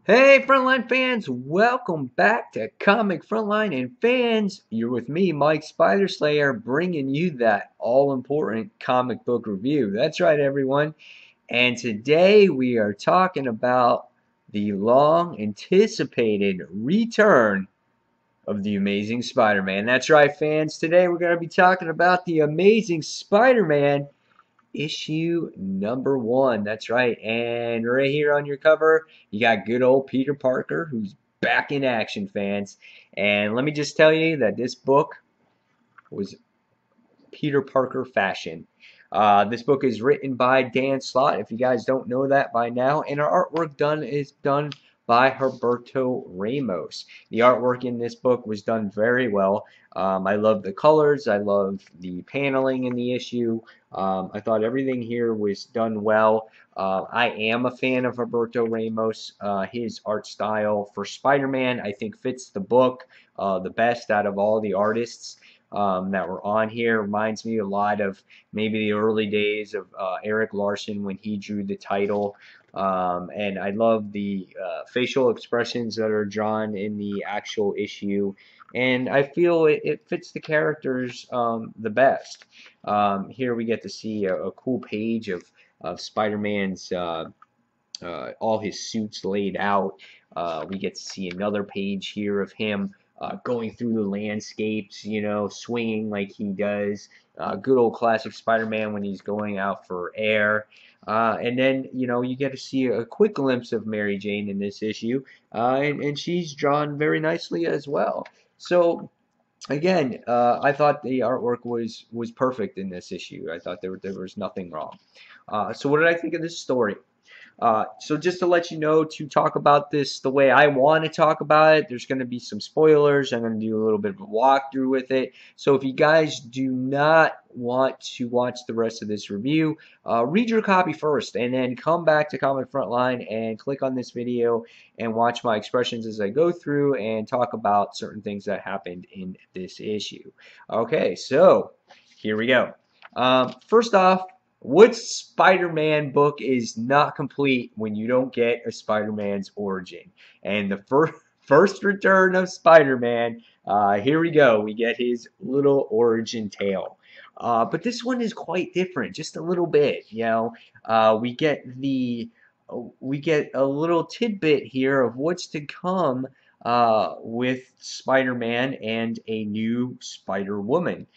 Hey, Frontline fans, welcome back to Comic Frontline. And fans, you're with me, Mike Spiderslayer, bringing you that all important comic book review. That's right, everyone. And today we are talking about the long anticipated return of the Amazing Spider Man. That's right, fans. Today we're going to be talking about the Amazing Spider Man issue number 1. That's right. And right here on your cover, you got good old Peter Parker, who's back in action, fans. And let me just tell you that this book was Peter Parker fashion. This book is written by Dan Slott, if you guys don't know that by now, and our artwork is done by Humberto Ramos. The artwork in this book was done very well. I love the colors. I love the paneling in the issue. I thought everything here was done well. I am a fan of Humberto Ramos. His art style for Spider-Man, I think, fits the book the best out of all the artists that were on here. Reminds me a lot of maybe the early days of Eric Larson when he drew the title. And I love the facial expressions that are drawn in the actual issue. And I feel it fits the characters the best. Here we get to see a cool page of Spider-Man's all his suits laid out. We get to see another page here of him going through the landscapes, swinging like he does. Good old classic Spider-Man when he's going out for air. And then, you get to see a quick glimpse of Mary Jane in this issue, and she's drawn very nicely as well. So, again, I thought the artwork was perfect in this issue. I thought there was nothing wrong. So what did I think of this story? So just to let you know, to talk about this the way I want to talk about it, there's going to be some spoilers. I'm going to do a little bit of a walkthrough with it. So if you guys do not want to watch the rest of this review, read your copy first and then come back to Comic Frontline and click on this video and watch my expressions as I go through and talk about certain things that happened in this issue. Okay, so here we go. First off, what Spider-Man book is not complete when you don't get a Spider-Man's origin? And the first return of Spider-Man, here we go. We get his little origin tale. But this one is quite different, just a little bit. We get a little tidbit here of what's to come with Spider-Man and a new Spider-Woman.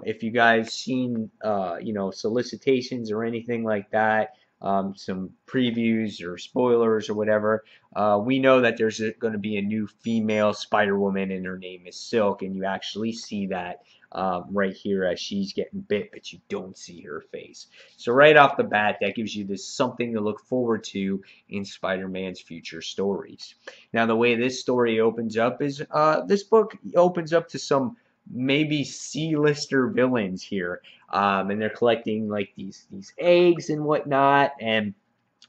If you guys seen solicitations or anything like that, some previews or spoilers or whatever, we know that there's going to be a new female Spider-Woman and her name is Silk, and you actually see that right here as she's getting bit, but you don't see her face. So right off the bat, that gives you this something to look forward to in Spider-Man's future stories. Now, the way this story opens up is this book opens up to some maybe C-lister villains here, and they're collecting like these eggs and whatnot, and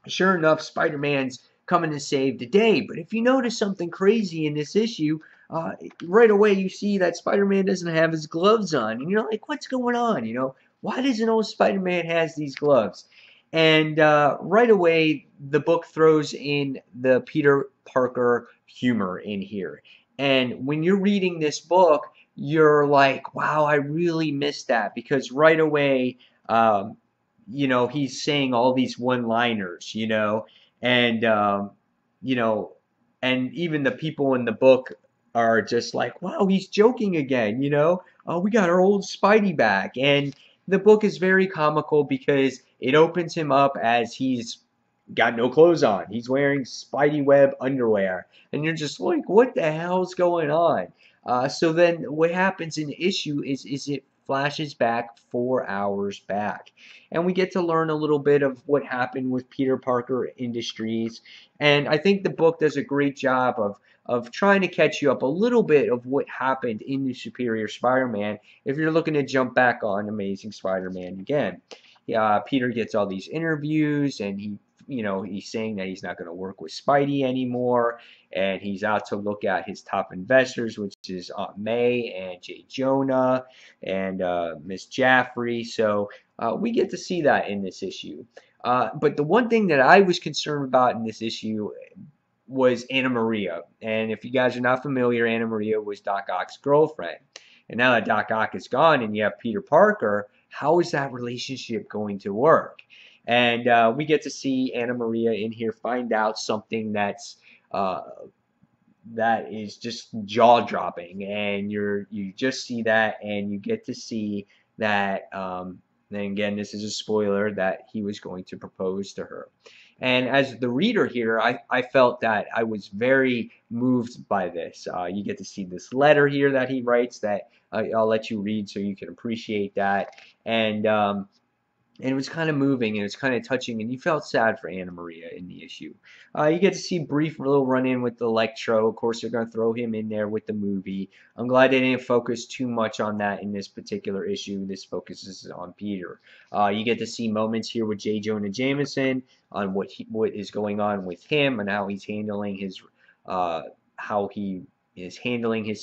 sure enough, Spider-Man's coming to save the day. But if you notice something crazy in this issue, right away you see that Spider-Man doesn't have his gloves on, and you're like, what's going on? Why doesn't old Spider-Man has these gloves? And right away, the book throws in the Peter Parker humor in here. And when you're reading this book, you're like, wow, I really missed that, because right away, he's saying all these one-liners, and and even the people in the book are just like, wow, he's joking again, oh, we got our old Spidey back. And the book is very comical because it opens him up as he's got no clothes on. He's wearing Spidey web underwear, and you're just like, what the hell's going on? So then what happens in the issue is it flashes back 4 hours back. And we get to learn a little bit of what happened with Peter Parker Industries. And I think the book does a great job of trying to catch you up a little bit of what happened in the Superior Spider-Man if you're looking to jump back on Amazing Spider-Man again. Peter gets all these interviews, and he's saying that he's not going to work with Spidey anymore, and he's out to look at his top investors, which is Aunt May and Jay Jonah and Miss Jaffrey. So we get to see that in this issue. But the one thing that I was concerned about in this issue, was Anna Maria. And if you guys are not familiar, Anna Maria was Doc Ock's girlfriend. And now that Doc Ock is gone and you have Peter Parker, how is that relationship going to work? And we get to see Anna Maria in here find out something uh, that is just jaw dropping, and you just see that, and you get to see that. And again, this is a spoiler, that he was going to propose to her. And as the reader here, I felt that I was very moved by this. You get to see this letter here that he writes that I'll let you read so you can appreciate that. And it was kind of moving, and it was kind of touching, and you felt sad for Anna Maria in the issue. You get to see brief little run-in with Electro. Of course, they're going to throw him in there with the movie. I'm glad they didn't focus too much on that in this particular issue. This focuses on Peter. You get to see moments here with J. Jonah Jameson on what is going on with him and how he's handling his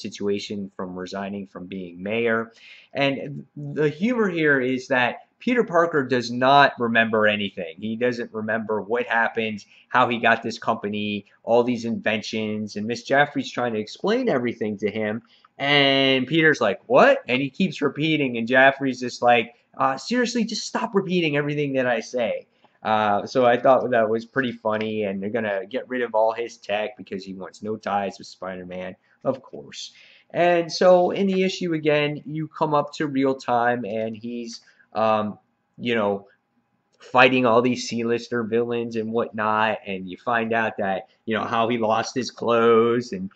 situation from resigning from being mayor. And the humor here is that Peter Parker does not remember anything. He doesn't remember what happened, how he got this company, all these inventions, and Miss Jaffrey's trying to explain everything to him, and Peter's like, what? And he keeps repeating, and Jaffrey's just like, seriously, just stop repeating everything that I say. So I thought that was pretty funny, and they're going to get rid of all his tech because he wants no ties with Spider-Man, of course. And so in the issue, again, you come up to real time, and he's you know, fighting all these C-lister villains and whatnot, and you find out that, how he lost his clothes, and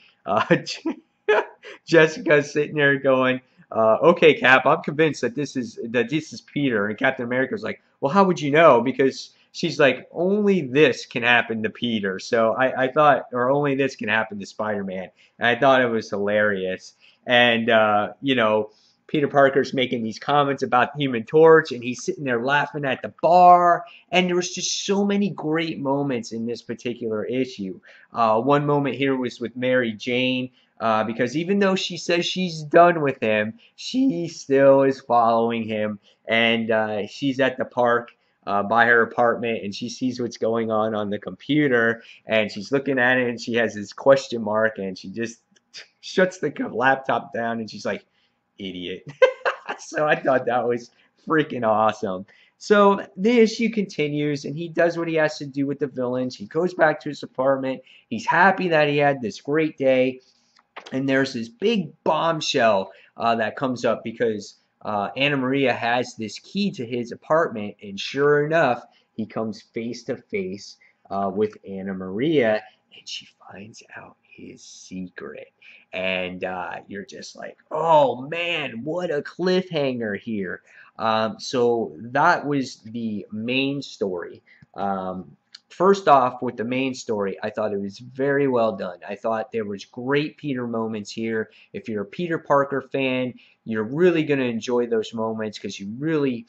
Jessica's sitting there going, okay, Cap, I'm convinced that this is Peter. And Captain America's like, well, how would you know? Because she's like, only this can happen to Peter. So I thought, or only this can happen to Spider-Man. And I thought it was hilarious. And, Peter Parker's making these comments about Human Torch, and he's sitting there laughing at the bar. And there was just so many great moments in this particular issue. One moment here was with Mary Jane, because even though she says she's done with him, she still is following him. And she's at the park by her apartment, and she sees what's going on the computer, and she's looking at it, and she has this question mark, and she just shuts the laptop down, and she's like, idiot. So I thought that was freaking awesome. So the issue continues, and he does what he has to do with the villains. He goes back to his apartment. He's happy that he had this great day, and there's this big bombshell that comes up because Anna Maria has this key to his apartment, and sure enough, he comes face to face with Anna Maria, and she finds out his secret. And you're just like, oh man, what a cliffhanger here. So that was the main story. First off, with the main story, I thought it was very well done. I thought there was great Peter moments here. If you're a Peter Parker fan, you're really going to enjoy those moments because you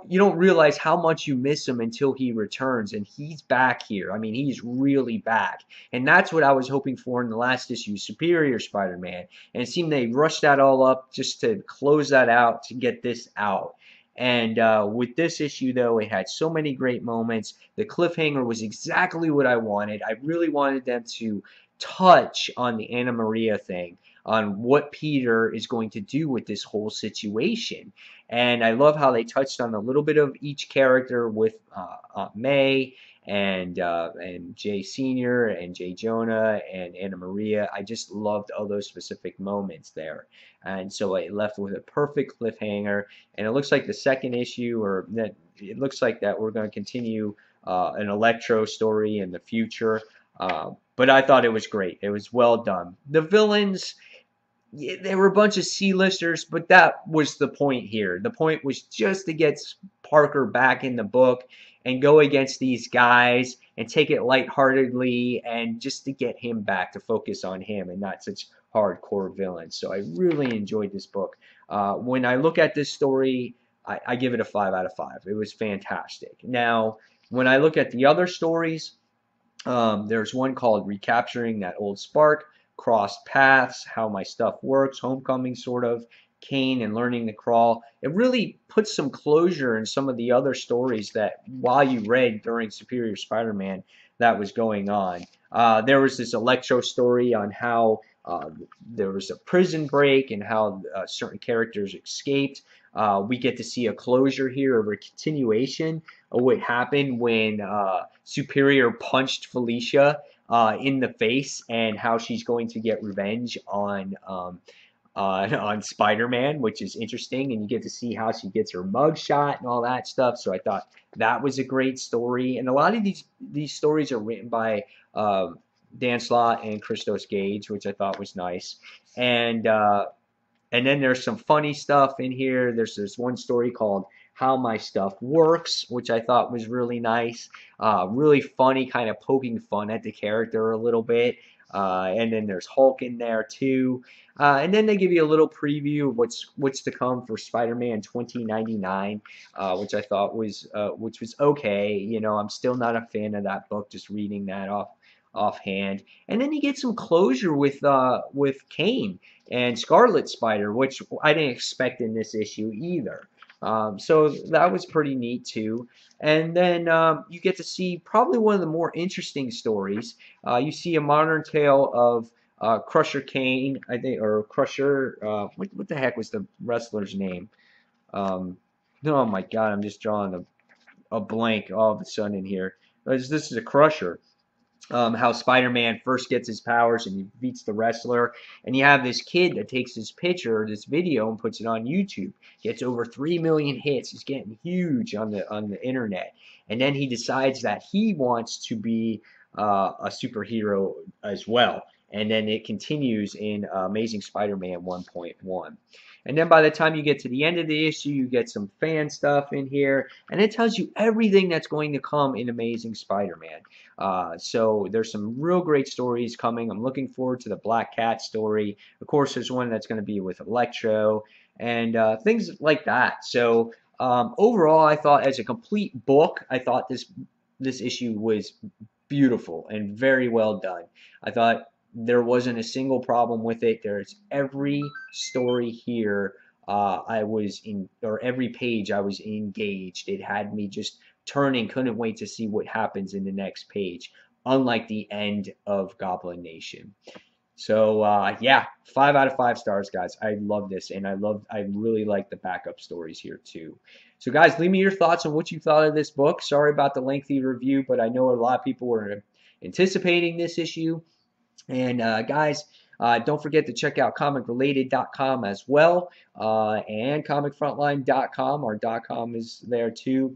don't realize how much you miss him until he returns, and he's back here. I mean, he's really back, and that's what I was hoping for in the last issue, Superior Spider-Man. And it seemed they rushed that all up just to close that out to get this out. And with this issue, though, it had so many great moments. The cliffhanger was exactly what I wanted. I really wanted them to touch on the Anna Maria thing, on what Peter is going to do with this whole situation. And I love how they touched on a little bit of each character with Aunt May and Jay Sr. and Jay Jonah and Anna Maria. I just loved all those specific moments there. And so I left with a perfect cliffhanger. And it looks like the second issue, or that it looks like that we're going to continue an Electro story in the future. But I thought it was great. It was well done. The villains, yeah, they were a bunch of C-listers, but that was the point here. The point was just to get Parker back in the book and go against these guys and take it lightheartedly, and just to get him back, to focus on him and not such hardcore villains. So I really enjoyed this book. When I look at this story, I give it a 5 out of 5. It was fantastic. Now, when I look at the other stories, there's one called Recapturing That Old Spark, Crossed Paths, How My Stuff Works, Homecoming, sort of, Kane and Learning to Crawl. It really puts some closure in some of the other stories that, while you read during Superior Spider-Man, that was going on. There was this Electro story on how there was a prison break and how certain characters escaped. We get to see a closure here, or a continuation of what happened when Superior punched Felicia in the face, and how she's going to get revenge on Spider-Man, which is interesting, and you get to see how she gets her mug shot and all that stuff. So I thought that was a great story, and a lot of these stories are written by Dan Slott and Christos Gage, which I thought was nice. And then there's some funny stuff in here. There's this one story called How My Stuff Works, which I thought was really nice. Really funny, kind of poking fun at the character a little bit. And then there's Hulk in there too. And then they give you a little preview of what's to come for Spider-Man 2099, which I thought was okay. You know, I'm still not a fan of that book, just reading that offhand. And then you get some closure with Kane and Scarlet Spider, which I didn't expect in this issue either. So that was pretty neat too. And then you get to see probably one of the more interesting stories. You see a modern tale of Crusher Kane, I think, or Crusher. What the heck was the wrestler's name? Oh my God, I'm just drawing a blank all of a sudden here. This is a Crusher. How Spider-Man first gets his powers and he beats the wrestler, and you have this kid that takes this picture, this video, and puts it on YouTube. Gets over 3 million hits. He's getting huge on the internet, and then he decides that he wants to be a superhero as well. And then it continues in Amazing Spider-Man 1.1. And then by the time you get to the end of the issue, you get some fan stuff in here, and it tells you everything that's going to come in Amazing Spider-Man. So there's some real great stories coming. I'm looking forward to the Black Cat story. Of course, there's one that's going to be with Electro and things like that. So overall, I thought as a complete book, I thought this issue was beautiful and very well done. I thought there wasn't a single problem with it. There's every story here every page I was engaged. It had me just turning, couldn't wait to see what happens in the next page, unlike the end of Goblin Nation. So yeah, 5 out of 5 stars, guys. I love this, and I really like the backup stories here too. So guys, leave me your thoughts on what you thought of this book. Sorry about the lengthy review, but I know a lot of people were anticipating this issue. And guys, don't forget to check out comicrelated.com as well, and comicfrontline.com. Our .com is there too.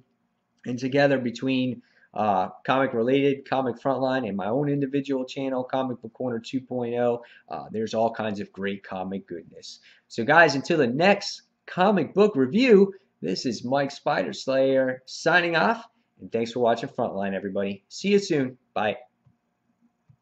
And together between Comic Related, Comic Frontline, and my own individual channel, Comic Book Corner 2.0, there's all kinds of great comic goodness. So guys, until the next comic book review, this is Mike Spider Slayer signing off, and thanks for watching Frontline, everybody. See you soon. Bye.